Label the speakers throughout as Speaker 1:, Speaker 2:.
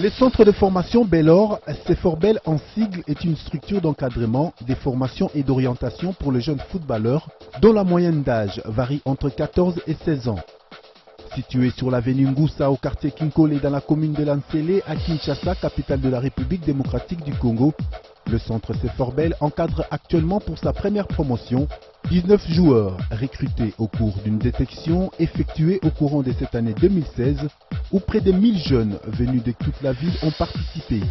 Speaker 1: Le centre de formation Bellor, CFORBEL en sigle, est une structure d'encadrement, des formations et d'orientation pour les jeunes footballeurs dont la moyenne d'âge varie entre 14 et 16 ans. Situé sur l'avenue Ngoussa au quartier Kinkole dans la commune de Lansele à Kinshasa, capitale de la République démocratique du Congo, le centre CFORBEL encadre actuellement pour sa première promotion 19 joueurs recrutés au cours d'une détection effectuée au courant de cette année 2016 où près de 1000 jeunes venus de toute la ville ont participé.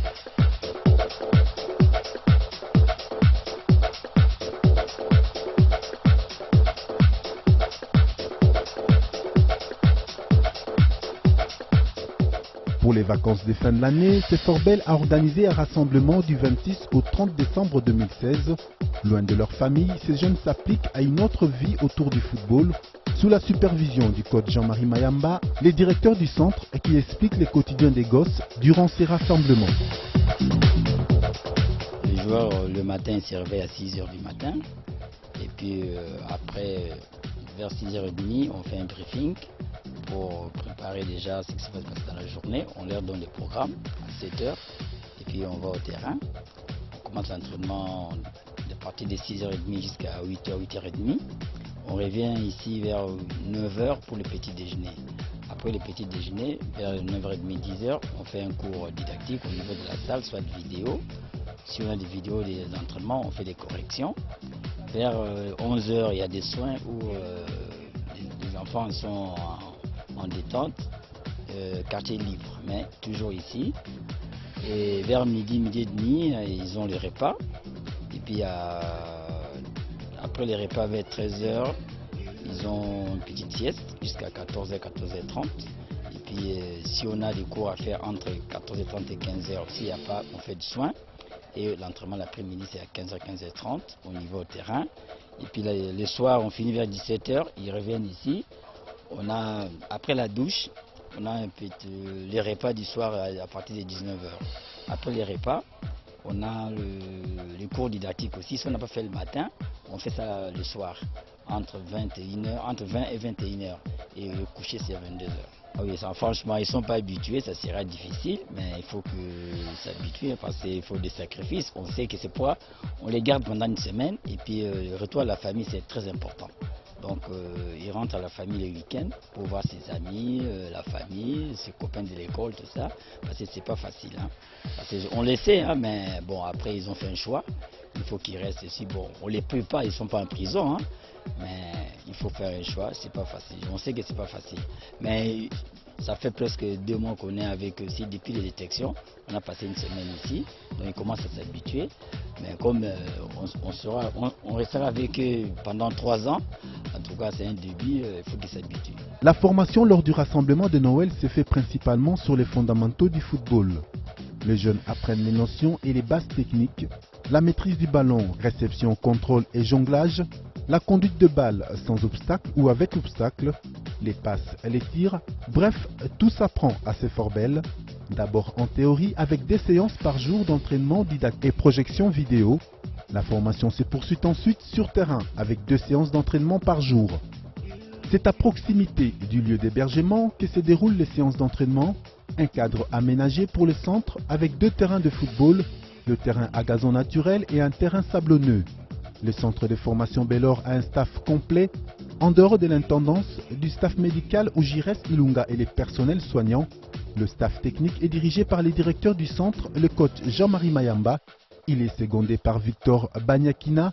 Speaker 1: Pour les vacances de fin de l'année, CFORBEL a organisé un rassemblement du 26 au 30 décembre 2016. Loin de leur famille, ces jeunes s'appliquent à une autre vie autour du football, sous la supervision du coach Jean-Marie Mayamba, les directeurs du centre qui expliquent le quotidien des gosses durant ces rassemblements.
Speaker 2: Les joueurs, le matin, ils se réveillent à 6 h du matin. Et puis après, vers 6 h 30, on fait un briefing pour préparer déjà ce qui se passe dans la journée. On leur donne les programmes à 7 h et puis on va au terrain. On commence l'entraînement de partir de 6 h 30 jusqu'à 8 h, 8 h 30. On revient ici vers 9 h pour le petit déjeuner. Après le petit déjeuner, vers 9 h 30, 10 h, on fait un cours didactique au niveau de la salle, soit de vidéo. Si on a des vidéos des entraînements, on fait des corrections. Vers 11 h, il y a des soins où les enfants sont en détente, quartier libre, mais toujours ici. Et vers midi, midi et demi, ils ont le repas. Et puis après les repas, vers 13 h, ils ont une petite sieste jusqu'à 14 h, 14 h 30. Et puis si on a des cours à faire entre 14 h 30 et 15 h, s'il n'y a pas, on fait du soin. Et l'entraînement l'après-midi, c'est à 15 h, 15 h 30 au niveau terrain. Et puis le soir, on finit vers 17 h, ils reviennent ici. On a, après la douche, on a un peu les repas du soir à partir de 19 h. Après les repas, on a les cours didactiques aussi. Si on n'a pas fait le matin, on fait ça le soir, entre 20 et 21 h. Et le coucher, c'est à 22 h. Ah oui, ça, franchement, ils ne sont pas habitués, ça sera difficile, mais il faut que s'habituer parce qu'il faut des sacrifices. On sait que c'est pourquoi on les garde pendant une semaine et puis le retour à la famille, c'est très important. Donc il rentre à la famille le week-end pour voir ses amis, la famille, ses copains de l'école, tout ça. Parce que c'est pas facile. Hein. On le sait, hein, mais bon, après ils ont fait un choix. Il faut qu'ils restent ici. Bon, on les peut pas, ils sont pas en prison, hein, mais il faut faire un choix, c'est pas facile. On sait que c'est pas facile. Mais ça fait presque 2 mois qu'on est avec eux ici depuis les détections. On a passé une semaine ici, donc ils commencent à s'habituer. Mais comme on restera avec eux pendant 3 ans, en tout cas c'est un début, il faut qu'ils s'habituent.
Speaker 1: La formation lors du rassemblement de Noël se fait principalement sur les fondamentaux du football. Les jeunes apprennent les notions et les bases techniques, la maîtrise du ballon, réception, contrôle et jonglage, la conduite de balle sans obstacle ou avec obstacle, les passes et les tirs, bref, tout s'apprend à CFORBEL. D'abord en théorie avec 2 séances par jour d'entraînement didactique et projection vidéo. La formation se poursuit ensuite sur terrain avec 2 séances d'entraînement par jour. C'est à proximité du lieu d'hébergement que se déroulent les séances d'entraînement. Un cadre aménagé pour le centre avec 2 terrains de football, le terrain à gazon naturel et un terrain sablonneux. Le centre de formation Bellor a un staff complet, en dehors de l'intendance, du staff médical où Jires Ilunga et les personnels soignants. Le staff technique est dirigé par les directeurs du centre, le coach Jean-Marie Mayamba. Il est secondé par Victor Banyakina,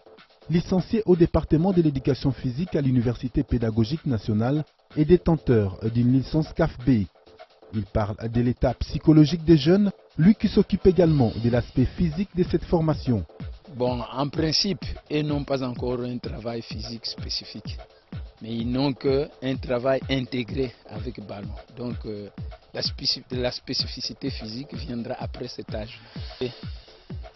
Speaker 1: licencié au département de l'éducation physique à l'Université pédagogique nationale et détenteur d'une licence CAF-B. Il parle de l'état psychologique des jeunes, lui qui s'occupe également de l'aspect physique de cette formation.
Speaker 3: Bon, en principe, ils n'ont pas encore un travail physique spécifique, mais ils n'ont qu'un travail intégré avec ballon. Donc la spécificité physique viendra après cet âge. Et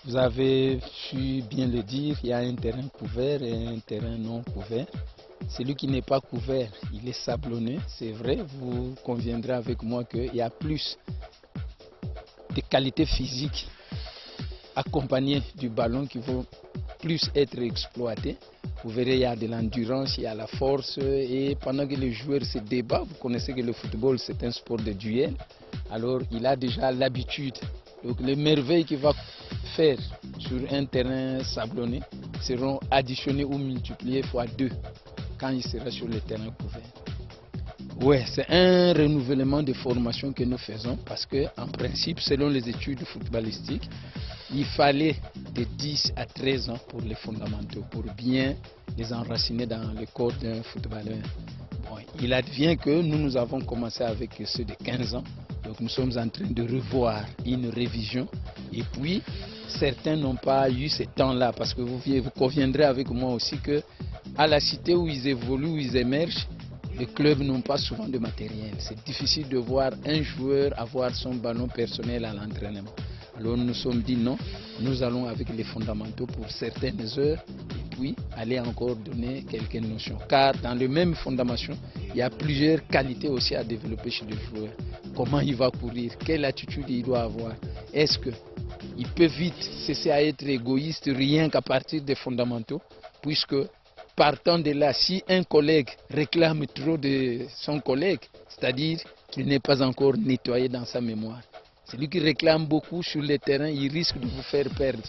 Speaker 3: vous avez su bien le dire, il y a un terrain couvert et un terrain non couvert. Celui qui n'est pas couvert, il est sablonné, c'est vrai, vous conviendrez avec moi qu'il y a plus de qualités physiques accompagnées du ballon qui vont plus être exploitées. Vous verrez, il y a de l'endurance, il y a la force et pendant que les joueurs se débattent, vous connaissez que le football c'est un sport de duel. alors il a déjà l'habitude. Donc les merveilles qu'il va faire sur un terrain sablonné seront additionnées ou multipliées fois 2 quand il sera sur le terrain couvert. Ouais, c'est un renouvellement de formation que nous faisons parce que, en principe, selon les études footballistiques, il fallait de 10 à 13 ans pour les fondamentaux, pour bien les enraciner dans le corps d'un footballeur. Bon, il advient que nous avons commencé avec ceux de 15 ans, donc nous sommes en train de revoir une révision. Et puis, certains n'ont pas eu ce temps-là parce que vous conviendrez avec moi aussi que à la cité où ils évoluent, où ils émergent, les clubs n'ont pas souvent de matériel. C'est difficile de voir un joueur avoir son ballon personnel à l'entraînement. Alors nous nous sommes dit non, nous allons avec les fondamentaux pour certaines heures et puis aller encore donner quelques notions. Car dans les mêmes fondations, il y a plusieurs qualités aussi à développer chez le joueur. Comment il va courir, quelle attitude il doit avoir. Est-ce qu'il peut vite cesser à être égoïste rien qu'à partir des fondamentaux, puisque partant de là, si un collègue réclame trop de son collègue, c'est-à-dire qu'il n'est pas encore nettoyé dans sa mémoire, celui qui réclame beaucoup sur le terrain, il risque de vous faire perdre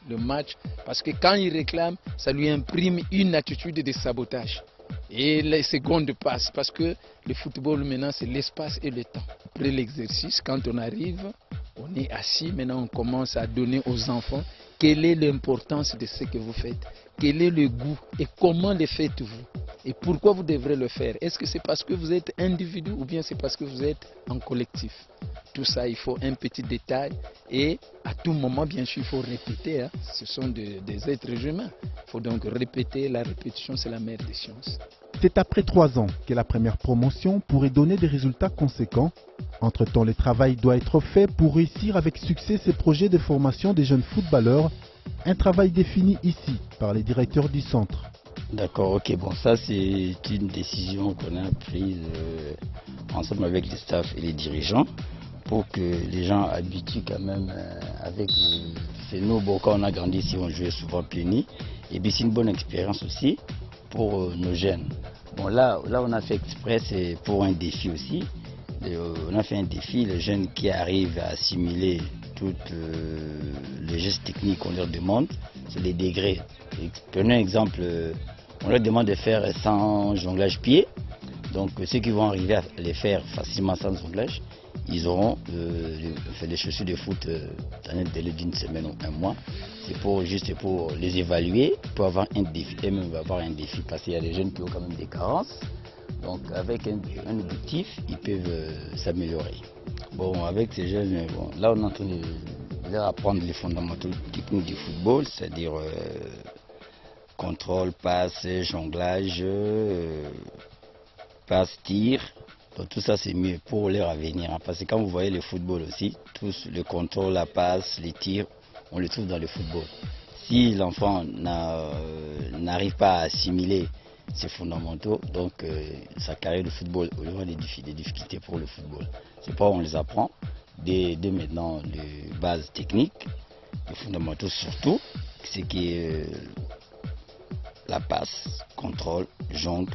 Speaker 3: le match parce que quand il réclame, ça lui imprime une attitude de sabotage. Et les secondes passent parce que le football maintenant c'est l'espace et le temps. Après l'exercice, quand on arrive, on est assis, maintenant on commence à donner aux enfants quelle est l'importance de ce que vous faites, quel est le goût et comment le faites-vous et pourquoi vous devrez le faire. Est-ce que c'est parce que vous êtes individu ou bien c'est parce que vous êtes en collectif? Tout ça, il faut un petit détail et à tout moment, bien sûr, il faut répéter. Hein. Ce sont des êtres humains. Il faut donc répéter. La répétition, c'est la mère des sciences.
Speaker 1: C'est après 3 ans que la première promotion pourrait donner des résultats conséquents. Entre-temps, le travail doit être fait pour réussir avec succès ces projets de formation des jeunes footballeurs. Un travail défini ici par les directeurs du centre.
Speaker 2: D'accord, ok, bon, ça c'est une décision qu'on a prise ensemble avec les staffs et les dirigeants pour que les gens habituent quand même avec c'est nous, bon, quand on a grandi ici, on jouait souvent pionnier, et puis c'est une bonne expérience aussi pour nos jeunes. Bon, là on a fait exprès, c'est pour un défi aussi. On a fait un défi, les jeunes qui arrivent à assimiler tous les gestes techniques qu'on leur demande, c'est les degrés. Prenons un exemple, on leur demande de faire 100 jonglages pieds, donc ceux qui vont arriver à les faire facilement sans jonglage, ils auront fait des chaussures de foot dans un délai d'une semaine ou un mois. C'est juste pour les évaluer, pour avoir un défi, et même avoir un défi, parce qu'il y a des jeunes qui ont quand même des carences. Donc avec un objectif, ils peuvent s'améliorer. Bon, avec ces jeunes, bon, là on est en train de leur apprendre les fondamentaux techniques du football, c'est-à-dire contrôle, passe, jonglage, passe, tir. Donc tout ça c'est mieux pour leur avenir, hein, parce que quand vous voyez le football aussi, tout le contrôle, la passe, les tirs, on le trouve dans le football. Si l'enfant n'arrive pas à assimiler ces fondamentaux, donc sa carrière de football aura des difficultés pour le football. C'est pourquoi on les apprend dès maintenant les bases techniques, les fondamentaux surtout, ce qui est la passe, contrôle, jongle,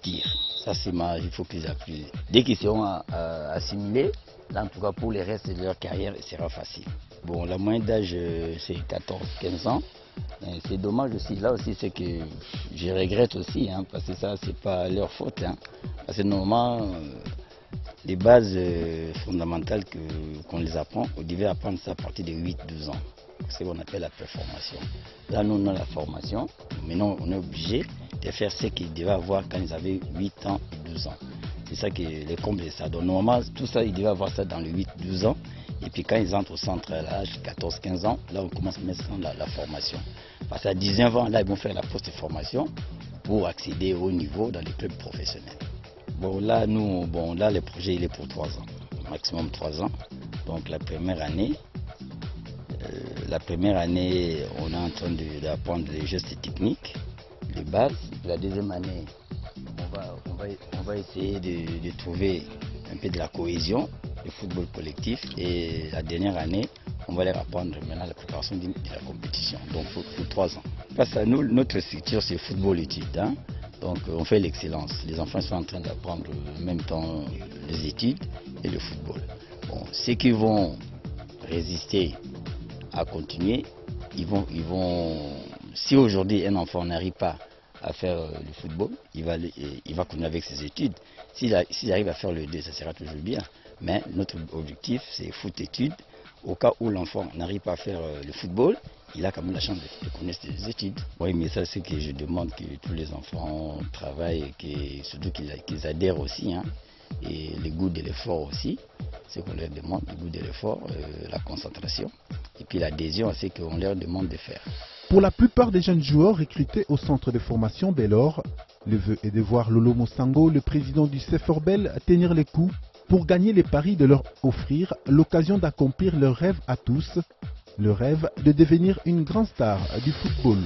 Speaker 2: tir. Ça c'est il faut qu'ils appuient. Dès qu'ils seront assimilés, là en tout cas pour les restes de leur carrière, il sera facile. Bon, la moyenne d'âge c'est 14-15 ans. C'est dommage aussi, là aussi c'est que je regrette aussi, hein, parce que ça c'est pas leur faute. Hein, parce que normalement, les bases fondamentales qu'on les apprend, on devait apprendre ça à partir de 8-12 ans. C'est ce qu'on appelle la performation. Là nous on a la formation, maintenant on est obligé de faire ce qu'ils devaient avoir quand ils avaient 8 ans et 12 ans. C'est ça qui est le comble de ça. Donc normalement tout ça ils devaient avoir ça dans les 8-12 ans. Et puis quand ils entrent au centre à l'âge 14-15 ans, là on commence à mettre la formation. Parce qu'à 19 ans, là ils vont faire la post-formation pour accéder au niveau dans les clubs professionnels. Bon là, là le projet il est pour 3 ans, maximum 3 ans. Donc la première année, on est en train d'apprendre les gestes techniques, les bases. La deuxième année, on va essayer de trouver un peu de la cohésion, le football collectif, et la dernière année, on va leur apprendre maintenant la préparation de la compétition, donc pour 3 ans. Face à nous, notre structure c'est football études, hein? Donc on fait l'excellence. Les enfants sont en train d'apprendre en même temps les études et le football. Bon, ceux qui vont résister à continuer, ils vont si aujourd'hui un enfant n'arrive pas à faire le football, il va continuer avec ses études. S'il arrive à faire le 2, ça sera toujours bien. Mais notre objectif, c'est foot-études. Au cas où l'enfant n'arrive pas à faire le football, il a quand même la chance de connaître ses études. Oui, mais ça, c'est que je demande que tous les enfants travaillent et surtout qu'ils adhèrent aussi. Hein, et le goût de l'effort aussi, c'est qu'on leur demande, le goût de l'effort, la concentration. Et puis l'adhésion à ce qu'on leur demande de faire.
Speaker 1: Pour la plupart des jeunes joueurs recrutés au centre de formation Bellor, le vœu est de voir Lolo Mosango, le président du CFORBEL, tenir les coups pour gagner les paris de leur offrir l'occasion d'accomplir leur rêve à tous, le rêve de devenir une grande star du football.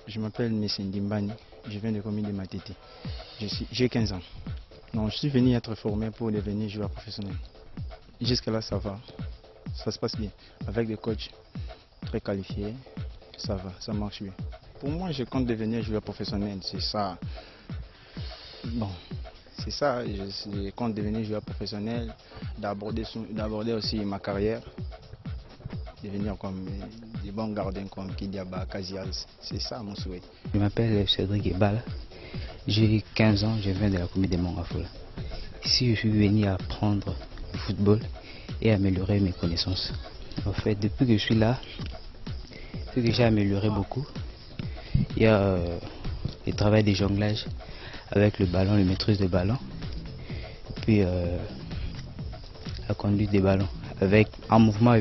Speaker 4: Je m'appelle Messendi Mbani, je viens de la commune de Matete. J'ai 15 ans. Non, je suis venu être formé pour devenir joueur professionnel. Jusqu'à là, ça va. Ça se passe bien. Avec des coachs très qualifiés, ça va, ça marche bien. Pour moi, je compte devenir joueur professionnel, c'est ça. Bon, c'est ça, je compte devenir joueur professionnel, d'aborder aussi ma carrière. Devenir comme des bons gardiens comme Kidiaba, Kazias, c'est ça mon souhait.
Speaker 5: Je m'appelle Cédric Ebala, j'ai 15 ans, je viens de la commune de Mongafola. Ici je suis venu apprendre le football et améliorer mes connaissances. En fait, depuis que je suis là, ce que j'ai amélioré beaucoup, il y a le travail de jonglage avec le ballon, la maîtrise de ballon, puis la conduite des ballons avec un mouvement.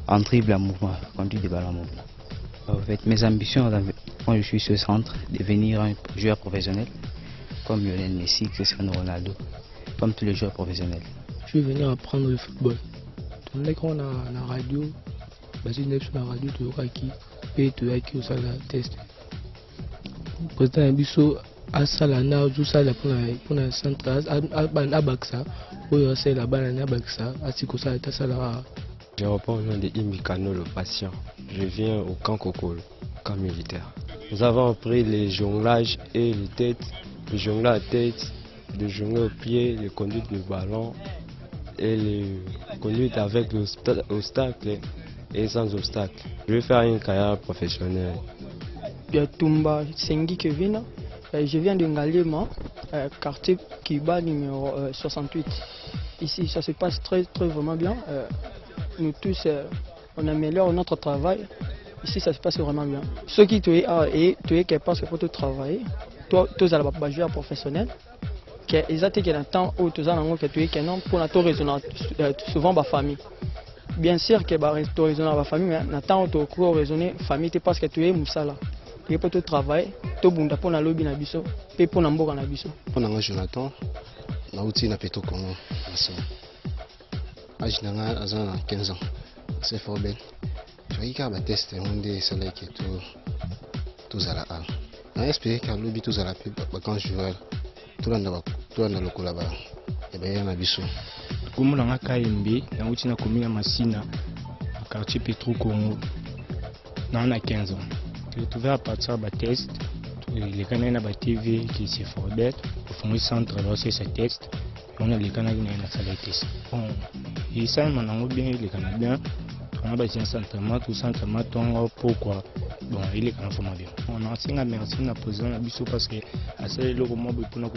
Speaker 5: En dribble, en mouvement, conduire des ballons en mouvement. En fait, mes ambitions quand je suis sur ce centre, devenir un joueur professionnel, comme Lionel Messi, Cristiano Ronaldo, comme tous les joueurs professionnels.
Speaker 6: Je suis venu apprendre le football. Tout le monde a la radio, basé sur la radio, tu vois qui, et tu vois qui au sein de la test. Président Abisso, à Salana, tout ça pour le centre, à Baksa, où c'est la banane à Baksa, à Sikosa, à Salara.
Speaker 7: Je reprends au nom de Imikano le patient. Je viens au camp Kokolo, camp militaire. Nous avons appris les jonglages et les têtes, le jonglage à tête, le jongler au pied, les conduites de ballon et les conduites avec l'obstacle et sans obstacle. Je vais faire une carrière professionnelle.
Speaker 8: Tumba Sengi Kevin, je viens de Ngalema, quartier Kiba numéro 68. Ici ça se passe très vraiment bien. Nous tous, on améliore notre travail. Ici, ça se passe vraiment bien. Ceux qui tu es capable de travailler, toi, tu es un joueur professionnel. Ils ont été dans le temps où tu es non pour notre raisonner souvent ma famille. Bien sûr que tu raisonnes ma famille, mais dans le temps où tu es raisonner famille, parce que tu es Moussala. Tu peux tout travailler, tu es pour la lobby na biso, et pour la mboka na biso.
Speaker 9: Pour la Jonathan, na outil na peto Congo. Âge nanga azana 15 ans. C'est fort belle. Je vais faire un test on dit ça là que tout à la a. On espère que lobby tout à la pub quand je vais tout dans le collaba. Et bien na biso.
Speaker 4: Comme on a KMB, on a commune Massina, quartier Petro Congo.
Speaker 10: on a 15 ans. Je trouvais à partir de test, les canaux de TV qui s'est formé, pour faire un centre de ce test, on a les canaux qui ont fait les tests. Et ça, on a bien les Canadiens, on a besoin d'entraînement, tout ça, entraînement, pourquoi? Bon, il est quand même bien. On a aussi merci à poser un bisou parce que à ce logo moi pour nous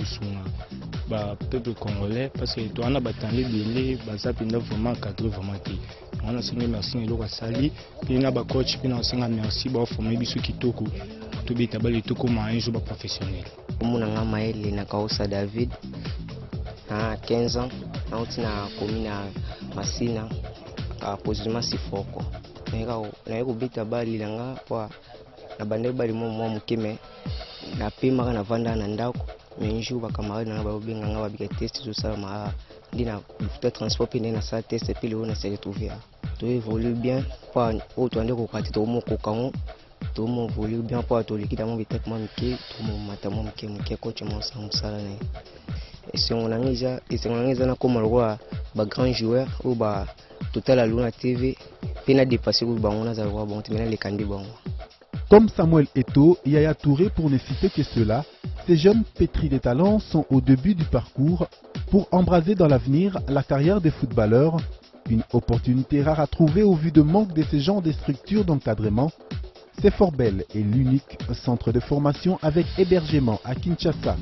Speaker 10: bah peuple congolais parce que toi on a battu les ça puis vraiment cadre vraiment qui on a aussi merci à logo sali puis na ba coach puis on aussi merci ba former bisou kitoko to bita ba litoko ma un jour professionnel.
Speaker 11: Muna ngama ile na Kausa David na 15 ans na commune Masina a position Sifoko. Na kubita bali langa kwa na bande bali mo mukime na pima kana vanda na ndako menju ba camarade na ba benga nga ba bika test tout ça ma dina futa transport puis na sa test puis le on s'est retrouvé to évolue bien kwa o to ande ko kati to mo ko kango to mo évolue bien kwa to likita mo bitek mo mike to mo matamo mike coach mo sa musala ne et si on angiza na koma roi ba grand joueur ou ba total à Luna TV pena dépasser ou bangona za roi bon timena les kandi bon.
Speaker 1: Comme Samuel Eto'o, Yaya Touré pour ne citer que cela, ces jeunes pétris de talents sont au début du parcours pour embraser dans l'avenir la carrière des footballeurs, une opportunité rare à trouver au vu de manque de ce genre de structures d'encadrement. C'est Forbel est l'unique centre de formation avec hébergement à Kinshasa.